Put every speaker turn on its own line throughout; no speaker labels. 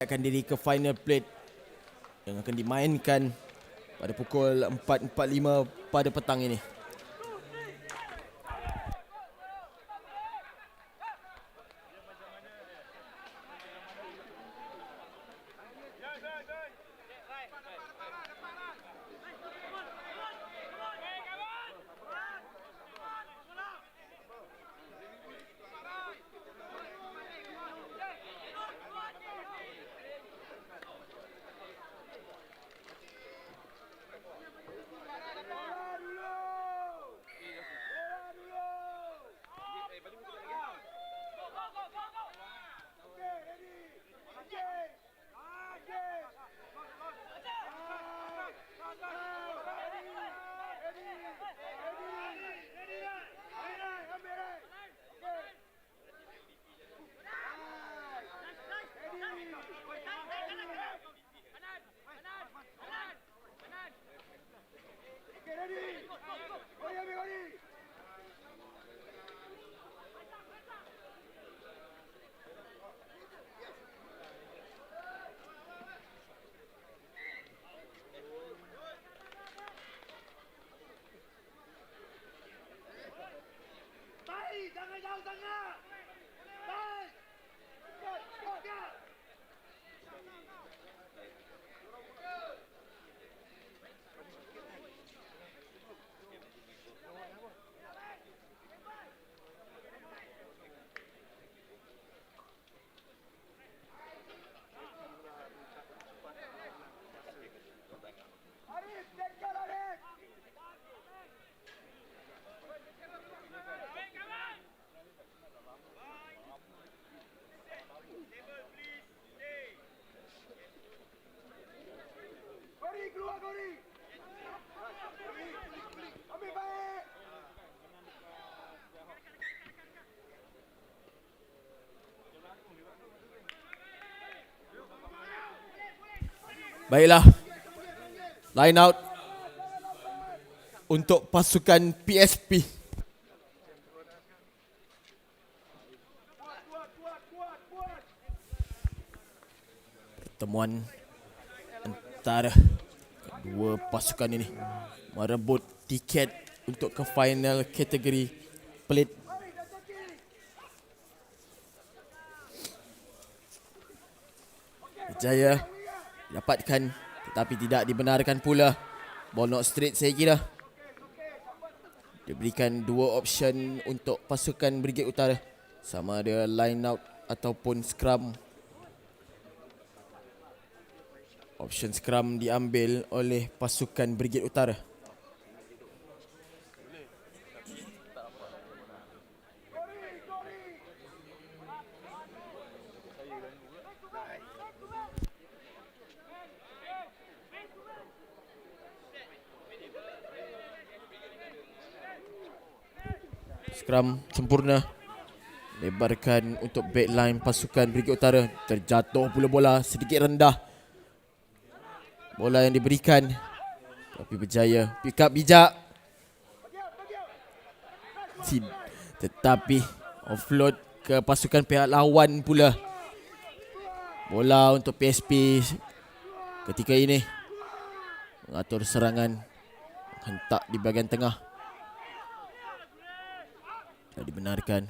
akan diri ke final plate yang akan dimainkan pada pukul 4.45 pada petang ini. Baiklah, line out untuk pasukan PSP. Pertemuan antara kedua pasukan ini merebut tiket untuk ke final kategori plate. Berjaya dapatkan tetapi tidak dibenarkan pula. Ball not straight saya kira. Diberikan dua option untuk pasukan Brigade Utara, sama ada line out ataupun scrum. Option scrum diambil oleh pasukan Brigade Utara. Scrum sempurna. Lebarkan untuk backline pasukan Brigade Utara. Terjatuh pula bola sedikit rendah. Bola yang diberikan tapi berjaya pick up bijak. Tetapi offload ke pasukan pihak lawan pula. Bola untuk PSP ketika ini mengatur serangan, hentak di bahagian tengah. Tak dibenarkan.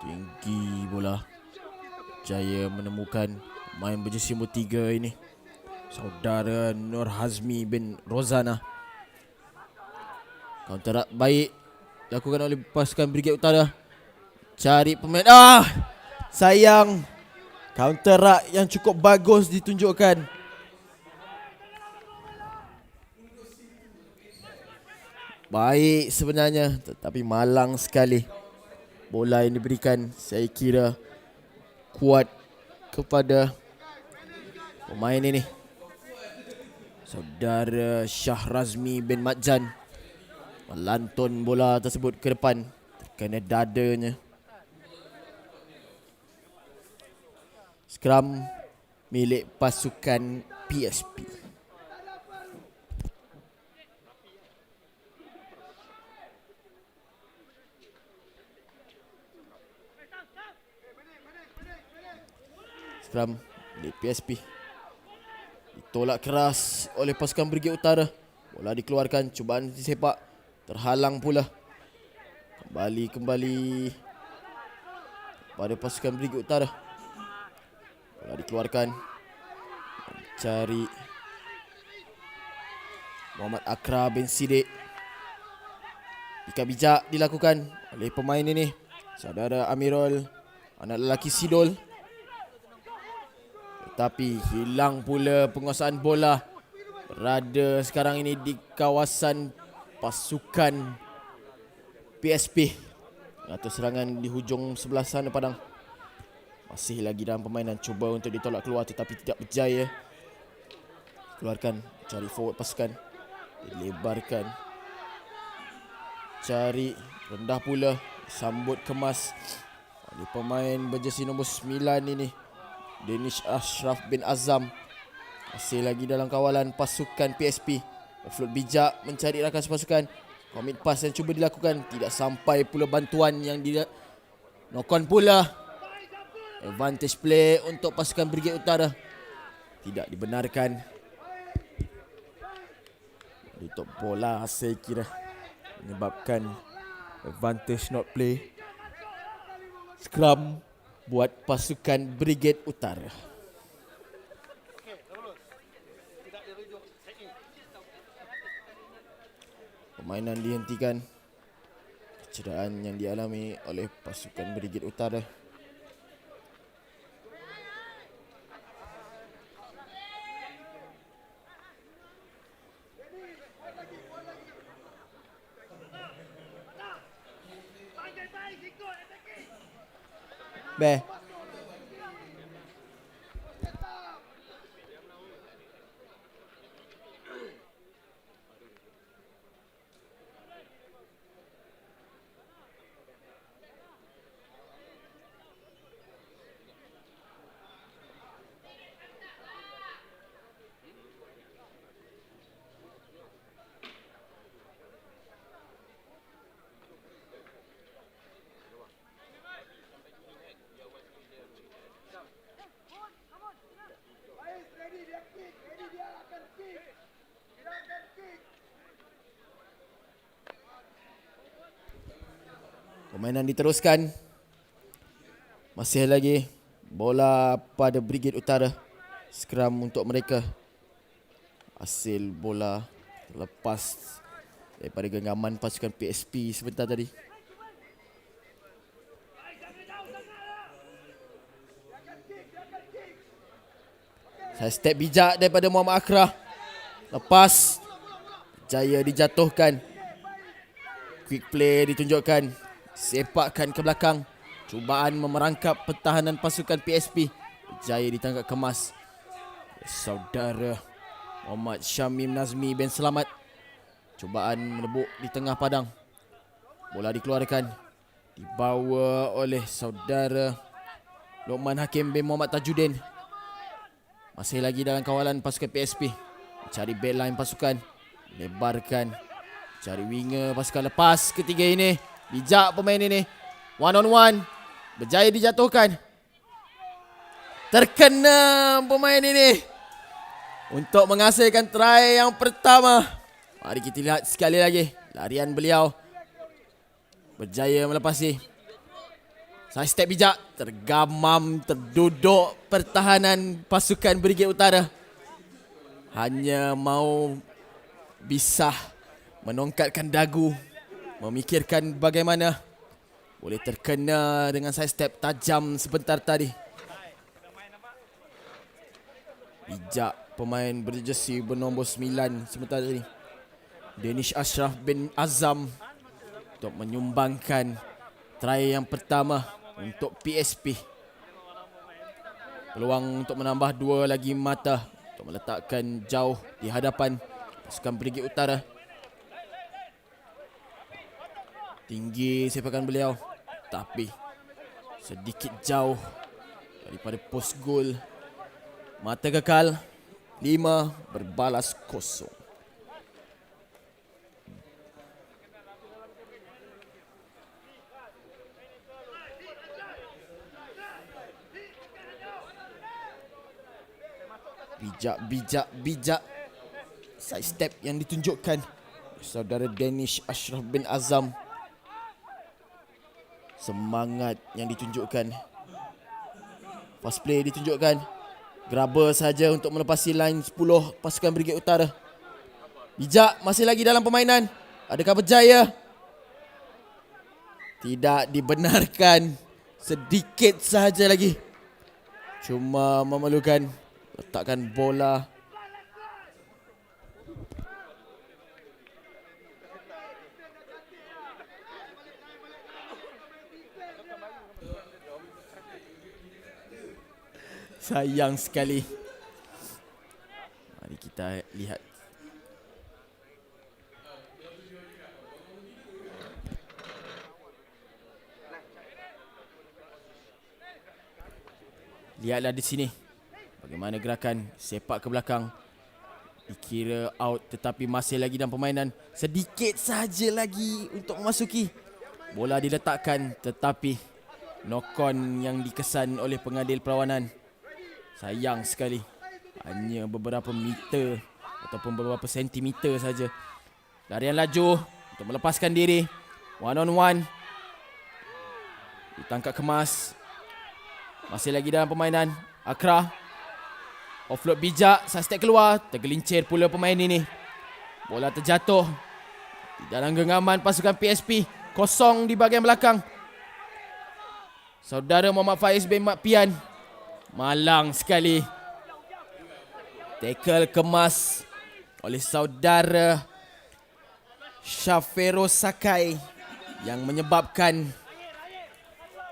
Tinggi bola. Jaya menemukan main berjersey nombor 3 ini, saudara Nur Hazmi bin Rozana. Counter baik dilakukan oleh pasukan Brigade Utara. Cari pemain. Sayang. Counter yang cukup bagus ditunjukkan. Baik sebenarnya, tetapi malang sekali bola yang diberikan. Saya kira kuat kepada pemain ini, saudara Syahrazmi bin Madjan. Melantun bola tersebut ke depan, terkena dadanya. Scrum milik pasukan PSP. Scrum di PSP. Ditolak keras oleh pasukan Brigade Utara. Bola dikeluarkan, cubaan disepak, terhalang pula. Kembali pada pasukan Brigade Utara. Bola dikeluarkan, mencari Muhammad Akra bin Sidik. Pikat bijak dilakukan oleh pemain ini, saudara Amirul, anak lelaki Sidol. Tetapi hilang pula penguasaan bola. Berada sekarang ini di kawasan pasukan PSP. Atau serangan di hujung sebelah sana padang. Masih lagi dalam permainan, cuba untuk ditolak keluar tetapi tidak berjaya. Keluarkan, cari forward pasukan, dilebarkan, cari rendah pula, sambut kemas oleh pemain berjersey nombor 9 ini, Danish Ashraf bin Azam. Masih lagi dalam kawalan pasukan PSP. Offload bijak mencari rakan sepasukan. Commit pass yang cuba dilakukan, tidak sampai pula bantuan yang knock on pula. Advantage play untuk pasukan Brigade Utara. Tidak dibenarkan. Untuk bola saya kira menyebabkan advantage not play. Scrum buat pasukan Brigade Utara. Permainan dihentikan. Kecederaan yang dialami oleh pasukan Brigade Utara. Beh. Permainan diteruskan. Masih lagi bola pada Brigade Utara. Scrum untuk mereka. Hasil bola lepas daripada genggaman pasukan PSP sebentar tadi. Saya step bijak daripada Muhammad Akra. Lepas, jaya dijatuhkan. Quick play ditunjukkan. Sepakkan ke belakang. Cubaan memerangkap pertahanan pasukan PSP. Jaya ditangkap kemas. Saudara Muhammad Syamim Nazmi bin Selamat. Cubaan menebuk di tengah padang. Bola dikeluarkan. Dibawa oleh saudara Lokman Hakim bin Muhammad Tajuddin. Masih lagi dalam kawalan pasukan PSP. Cari backline pasukan. Lebarkan. Cari winger pasukan lepas. Ketiga ini. Bijak pemain ini. One on one. Berjaya dijatuhkan. Terkena pemain ini. Untuk menghasilkan try yang pertama. Mari kita lihat sekali lagi. Larian beliau. Berjaya melepasi. Saya step bijak. Tergamam, terduduk pertahanan pasukan Brigade Utara. Hanya mau bisa menongkatkan dagu. Memikirkan bagaimana boleh terkena dengan side step tajam sebentar tadi. Bijak pemain berjersey bernombor 9 sebentar tadi, Danish Ashraf bin Azam, untuk menyumbangkan try yang pertama untuk PSP. Peluang untuk menambah 2 lagi mata untuk meletakkan jauh di hadapan pasukan Brigade Utara. Tinggi sepakan beliau, tapi sedikit jauh daripada pos gol. Mata kekal 5 berbalas 0. Bijak side step yang ditunjukkan saudara Danish Ashraf bin Azam. Semangat yang ditunjukkan. Fast play ditunjukkan. Grabber saja untuk melepasi line 10 pasukan Brigade Utara. Bijak masih lagi dalam permainan. Adakah berjaya? Tidak dibenarkan. Sedikit sahaja lagi. Cuma memerlukan letakkan bola. Sayang sekali. Mari kita lihat. Lihatlah di sini bagaimana gerakan sepak ke belakang. Dikira out tetapi masih lagi dalam permainan. Sedikit saja lagi untuk memasuki. Bola diletakkan tetapi knock on yang dikesan oleh pengadil perlawanan. Sayang sekali. Hanya beberapa meter ataupun beberapa sentimeter saja. Larian laju untuk melepaskan diri. One on one. Ditangkap kemas. Masih lagi dalam permainan. Akra. Offload bijak. Side step keluar. Tergelincir pula pemain ini. Bola terjatuh di dalam genggaman pasukan PSP. Kosong di bahagian belakang. Saudara Muhammad Faiz bin Mat Pian. Malang sekali. Tackle kemas oleh saudara Shafero Sakai yang menyebabkan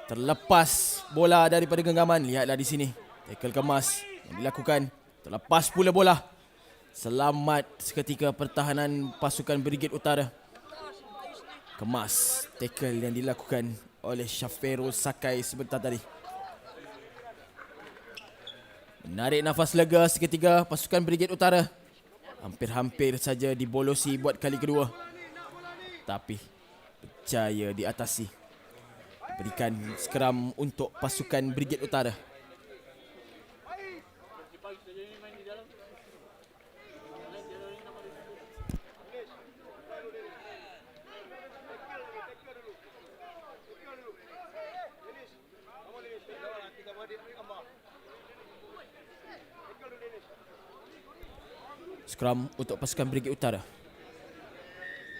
terlepas bola daripada genggaman. Lihatlah di sini. Tackle kemas yang dilakukan. Terlepas pula bola. Selamat seketika pertahanan pasukan Brigade Utara. Kemas tackle yang dilakukan oleh Shafero Sakai sebentar tadi. Menarik nafas lega seketika pasukan Brigade Utara. Hampir-hampir saja dibolosi buat kali kedua. Tapi berjaya diatasi. Berikan skram untuk pasukan Brigade Utara. Skram untuk pasukan Brigade Utara.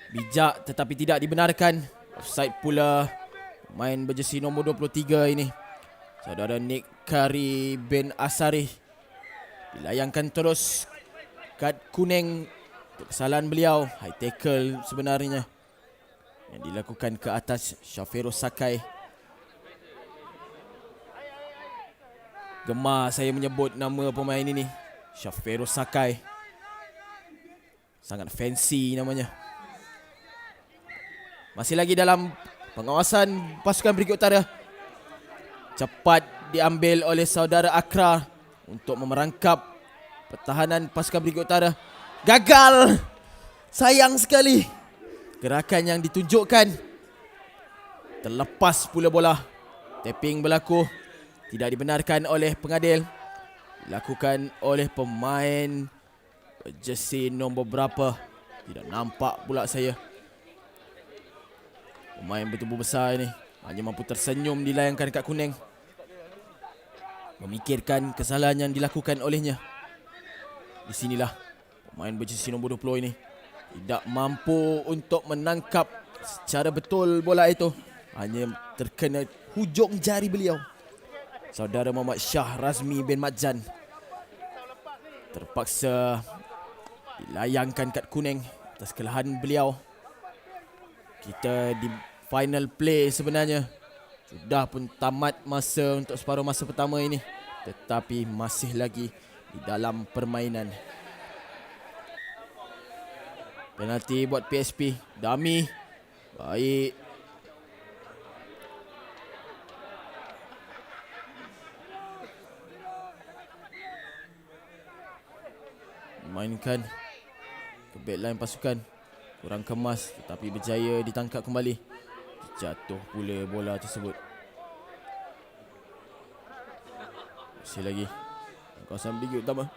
Bijak tetapi tidak dibenarkan. Offside pula. Main berjersey nombor 23 ini, saudara Nick Kari bin Asari. Dilayangkan terus. Kad kuning untuk kesalahan beliau. High tackle sebenarnya yang dilakukan ke atas Shafero Sakai. Gemar saya menyebut nama pemain ini, Shafero Sakai. Sangat fancy namanya. Masih lagi dalam pengawasan pasukan Brigade Utara. Cepat diambil oleh saudara Akra untuk memerangkap pertahanan pasukan Brigade Utara. Gagal. Sayang sekali. Gerakan yang ditunjukkan. Terlepas pula bola. Tapping berlaku. Tidak dibenarkan oleh pengadil. Dilakukan oleh pemain jersey nombor berapa. Tidak nampak pula saya. Pemain bertubuh besar ini hanya mampu tersenyum dilayangkan kad kuning. Memikirkan kesalahan yang dilakukan olehnya. Di sinilah pemain berjersey nombor 20 ini tidak mampu untuk menangkap secara betul bola itu. Hanya terkena hujung jari beliau. Saudara Muhammad Shah Razmi bin Madjan terpaksa dilayangkan kad kuning atas kesalahan beliau. Kita di final play sebenarnya. Sudah pun tamat masa untuk separuh masa pertama ini. Tetapi masih lagi di dalam permainan. Penalti buat PSP. Dami. Baik. Mainkan ke backline pasukan. Kurang kemas tetapi berjaya ditangkap kembali. Jatuh pula bola tersebut. Masih lagi kawasan Brigade utama.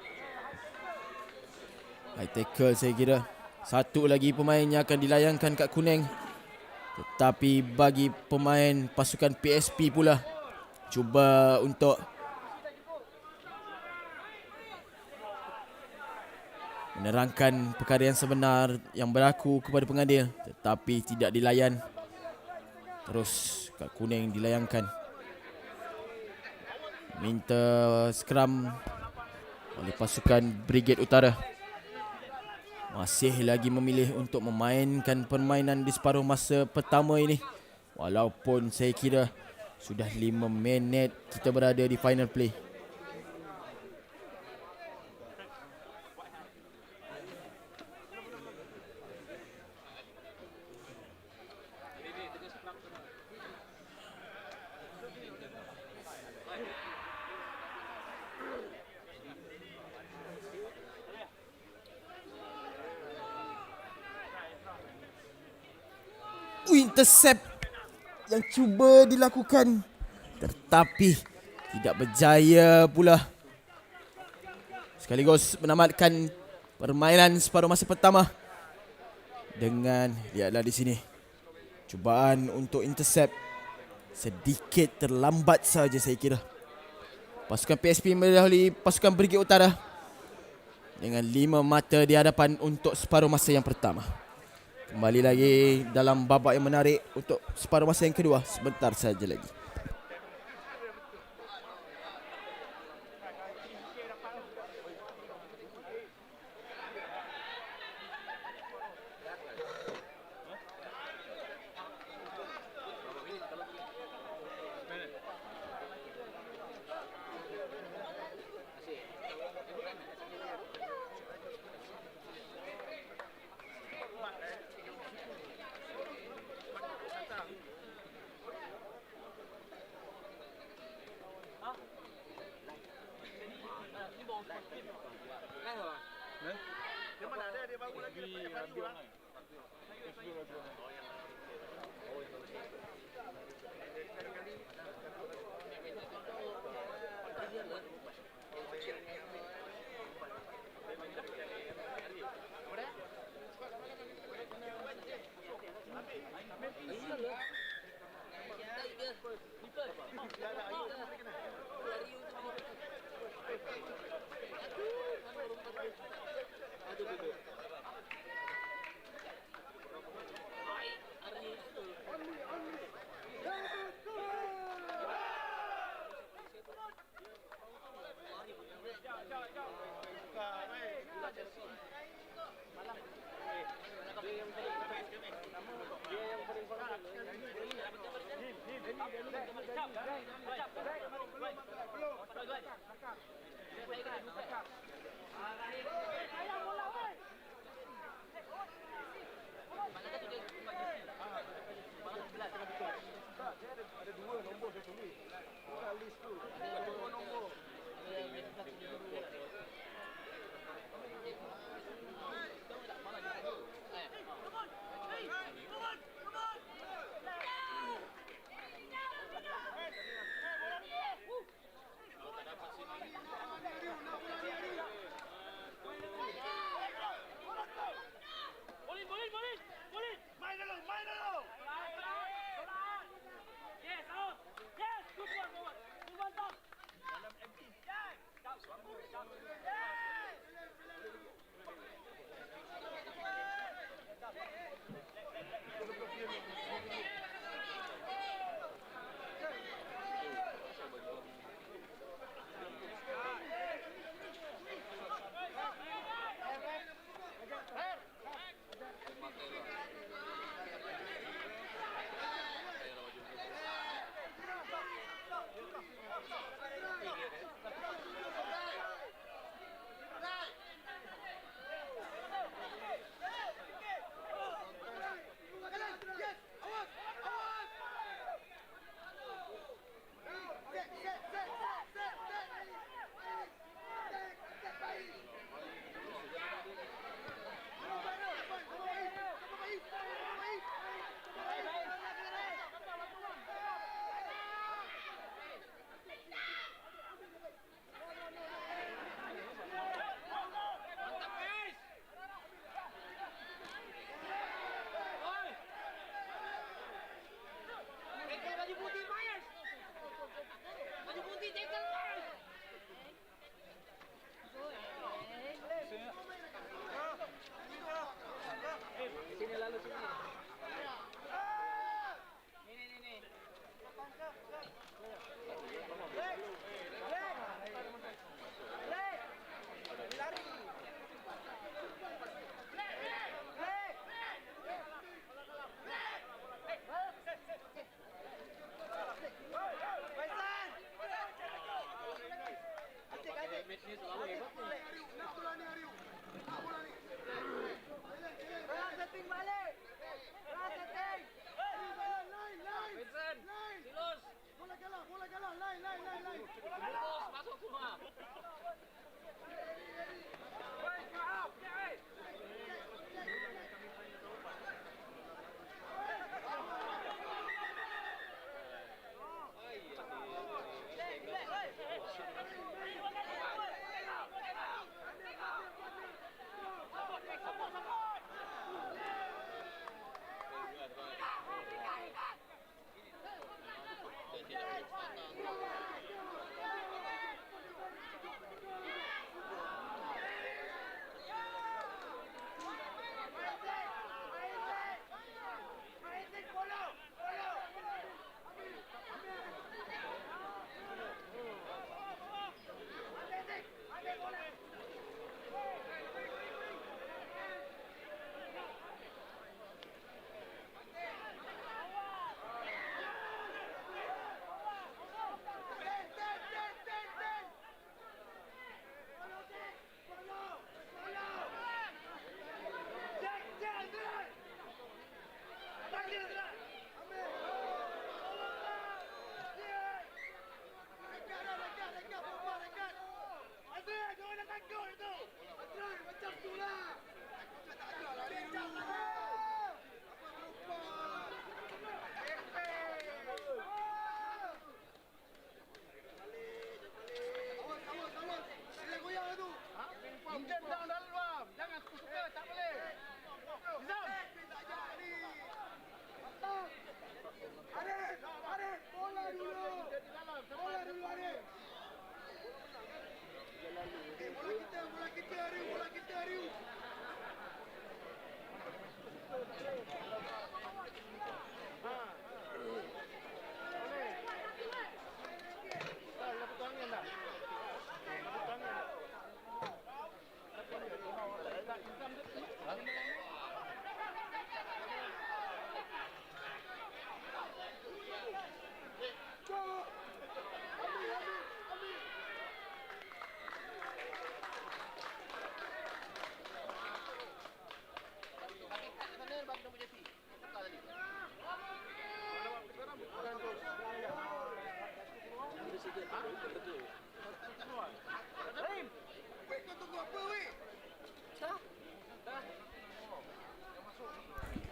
High tackle saya kira. Satu lagi pemain yang akan dilayangkan kat kuning. Tetapi bagi pemain pasukan PSP pula, cuba untuk menerangkan perkara yang sebenar yang berlaku kepada pengadil, tetapi tidak dilayan. Terus kad kuning dilayangkan. Minta skram oleh pasukan Brigade Utara. Masih lagi memilih untuk memainkan permainan di separuh masa pertama ini. Walaupun saya kira sudah 5 minit kita berada di final play. Intercept yang cuba dilakukan, tetapi tidak berjaya pula. Sekaligus menamatkan permainan separuh masa pertama dengan, lihatlah di sini, cubaan untuk intercept sedikit terlambat saja saya kira. Pasukan PSP mendahului pasukan Brigade Utara dengan 5 mata di hadapan untuk separuh masa yang pertama. Kembali lagi dalam babak yang menarik untuk separuh masa yang kedua sebentar saja lagi.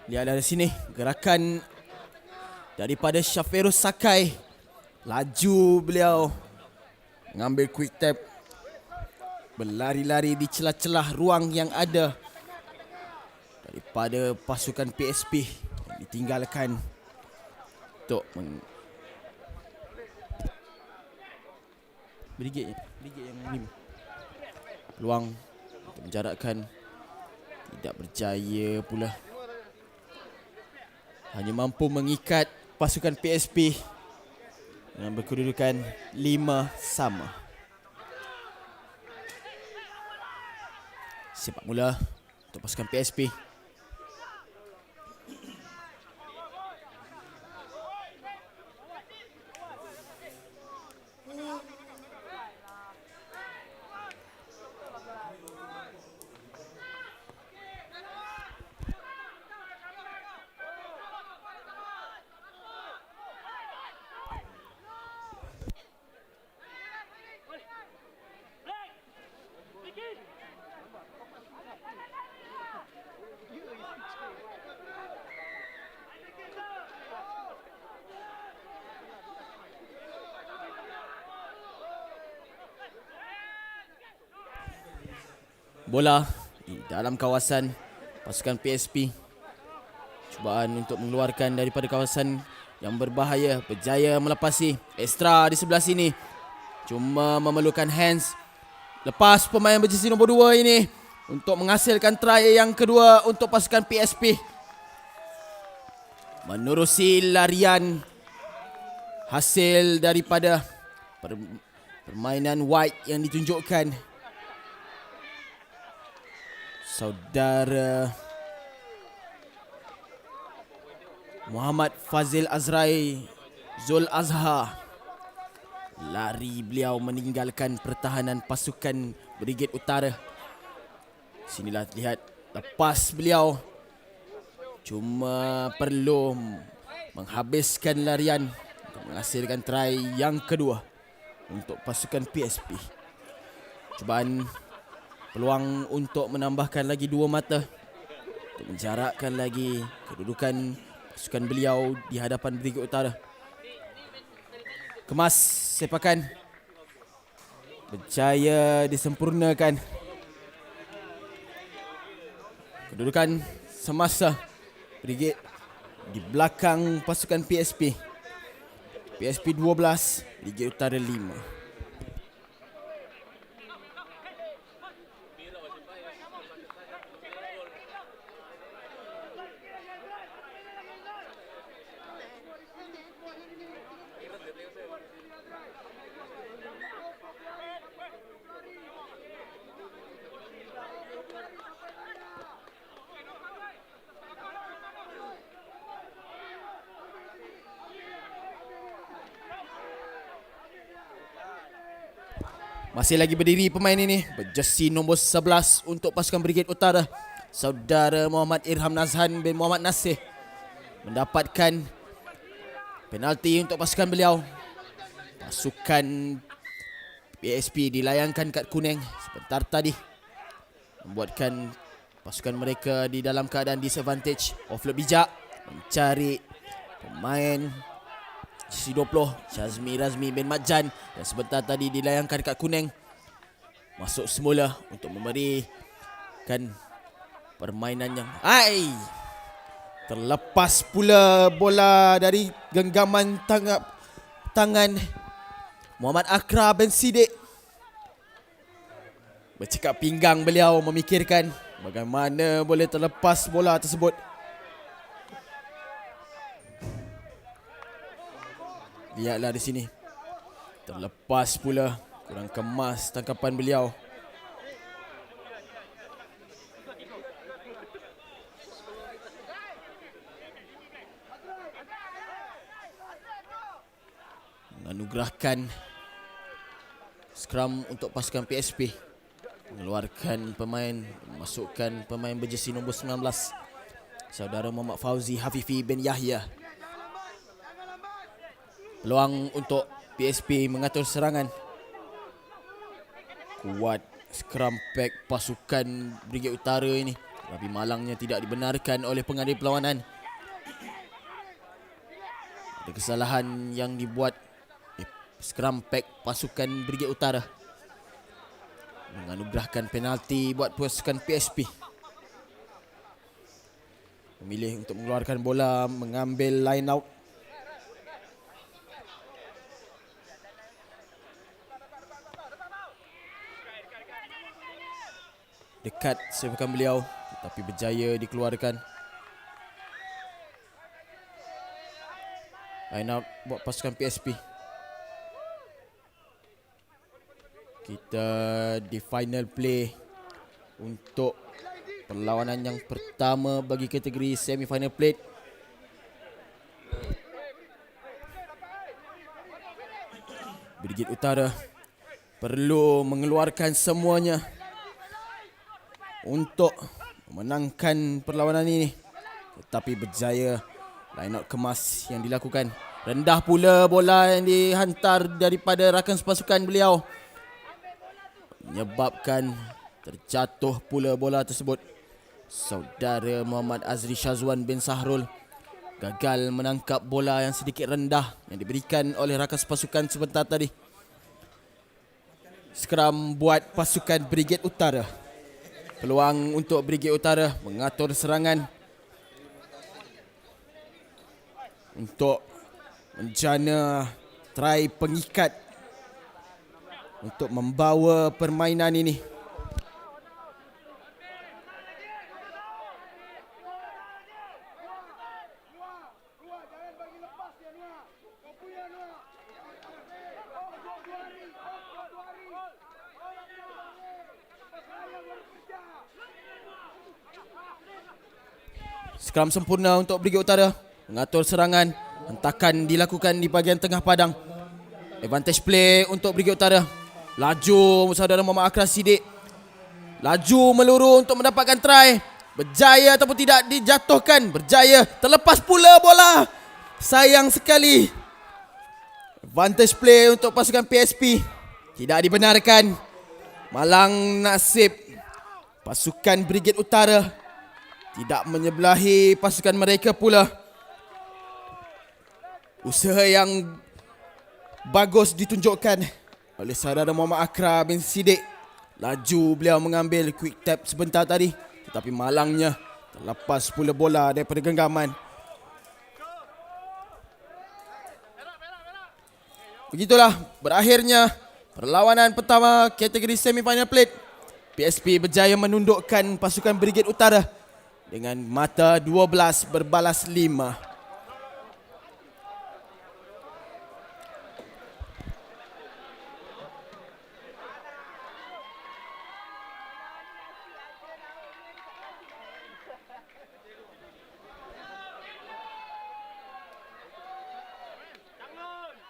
Lihat dari sini gerakan daripada Syafirus Sakai. Laju beliau mengambil quick tap, berlari-lari di celah-celah ruang yang ada daripada pasukan PSP yang ditinggalkan untuk brigade yang 5. Peluang untuk menjarakkan tidak berjaya pula. Hanya mampu mengikat pasukan PSP dengan berkedudukan 5-5. Sepak mula untuk pasukan PSP. Bola di dalam kawasan pasukan PSP. Cubaan untuk mengeluarkan daripada kawasan yang berbahaya. Berjaya melepasi. Extra di sebelah sini. Cuma memerlukan hands. Lepas pemain berjersey nombor 2 ini untuk menghasilkan try yang kedua untuk pasukan PSP. Menerusi larian hasil daripada permainan white yang ditunjukkan saudara Muhammad Fazil Azrai Zul Azhar. Lari beliau meninggalkan pertahanan pasukan Brigade Utara. Sinilah lihat lepas beliau. Cuma perlu menghabiskan larian untuk menghasilkan try yang kedua untuk pasukan PSP. Cubaan peluang untuk menambahkan lagi 2 mata untuk menjarakkan lagi kedudukan pasukan beliau di hadapan Brigade Utara. Kemas sepakan berjaya disempurnakan. Kedudukan semasa Brigade di belakang pasukan PSP. PSP 12, Brigade Utara 5. Masih lagi berdiri pemain ini, berjersey nombor 11 untuk pasukan Brigade Utara. Saudara Muhammad Irham Nazhan bin Muhammad Nasir mendapatkan penalti untuk pasukan beliau. Pasukan PSP dilayangkan kad kuning sebentar tadi, membuatkan pasukan mereka di dalam keadaan disadvantage. Offload bijak mencari pemain jersey 20 Syazmi Razmi bin Madjan yang sebentar tadi dilayangkan kad kuning. Masuk semula untuk memberikan permainan yang terlepas pula bola dari genggaman tangan Muhammad Akra bin Siddiq. Bercekap pinggang beliau memikirkan bagaimana boleh terlepas bola tersebut. Lihatlah di sini. Terlepas pula, kurang kemas tangkapan beliau. Menganugerahkan scrum untuk pasukan PSP. Mengeluarkan pemain, memasukkan pemain berjersey nombor 19, saudara Muhammad Fauzi Hafifi bin Yahya. Peluang untuk PSP mengatur serangan. Kuat scrum pack pasukan Brigade Utara ini. Tapi malangnya tidak dibenarkan oleh pengadil perlawanan. Ada kesalahan yang dibuat scrum pack pasukan Brigade Utara, menganugerahkan penalti buat pasukan PSP. Memilih untuk mengeluarkan bola, mengambil line out. Dekat sepakan beliau, tetapi berjaya dikeluarkan. Line out buat pasukan PSP. Kita di final play untuk perlawanan yang pertama bagi kategori semi-final plate. Brigade Utara perlu mengeluarkan semuanya untuk memenangkan perlawanan ini, tetapi berjaya. Line out kemas yang dilakukan. Rendah pula bola yang dihantar daripada rakan sepasukan beliau, menyebabkan terjatuh pula bola tersebut. Saudara Muhammad Azri Syazwan bin Sahrul gagal menangkap bola yang sedikit rendah yang diberikan oleh rakan sepasukan sebentar tadi. Scrum buat pasukan Brigade Utara. Peluang untuk Brigade Utara mengatur serangan untuk menjana try pengikat untuk membawa permainan ini. Skram sempurna untuk Brigade Utara mengatur serangan. Hentakan dilakukan di bahagian tengah padang. Advantage play untuk Brigade Utara. Laju saudara Muhammad Akram Siddiq. Laju meluru untuk mendapatkan try. Berjaya ataupun tidak dijatuhkan. Berjaya. Terlepas pula bola. Sayang sekali. Advantage play untuk pasukan PSP. Tidak dibenarkan. Malang nasib pasukan Brigade Utara tidak menyebelahi pasukan mereka pula. Usaha yang bagus ditunjukkan oleh saudara Muhammad Akram bin Siddiq. Laju beliau mengambil quick tap sebentar tadi, tetapi malangnya terlepas pula bola daripada genggaman. Begitulah berakhirnya perlawanan pertama kategori semi-final plate. PSP berjaya menundukkan pasukan Brigade Utara dengan mata 12 berbalas 5.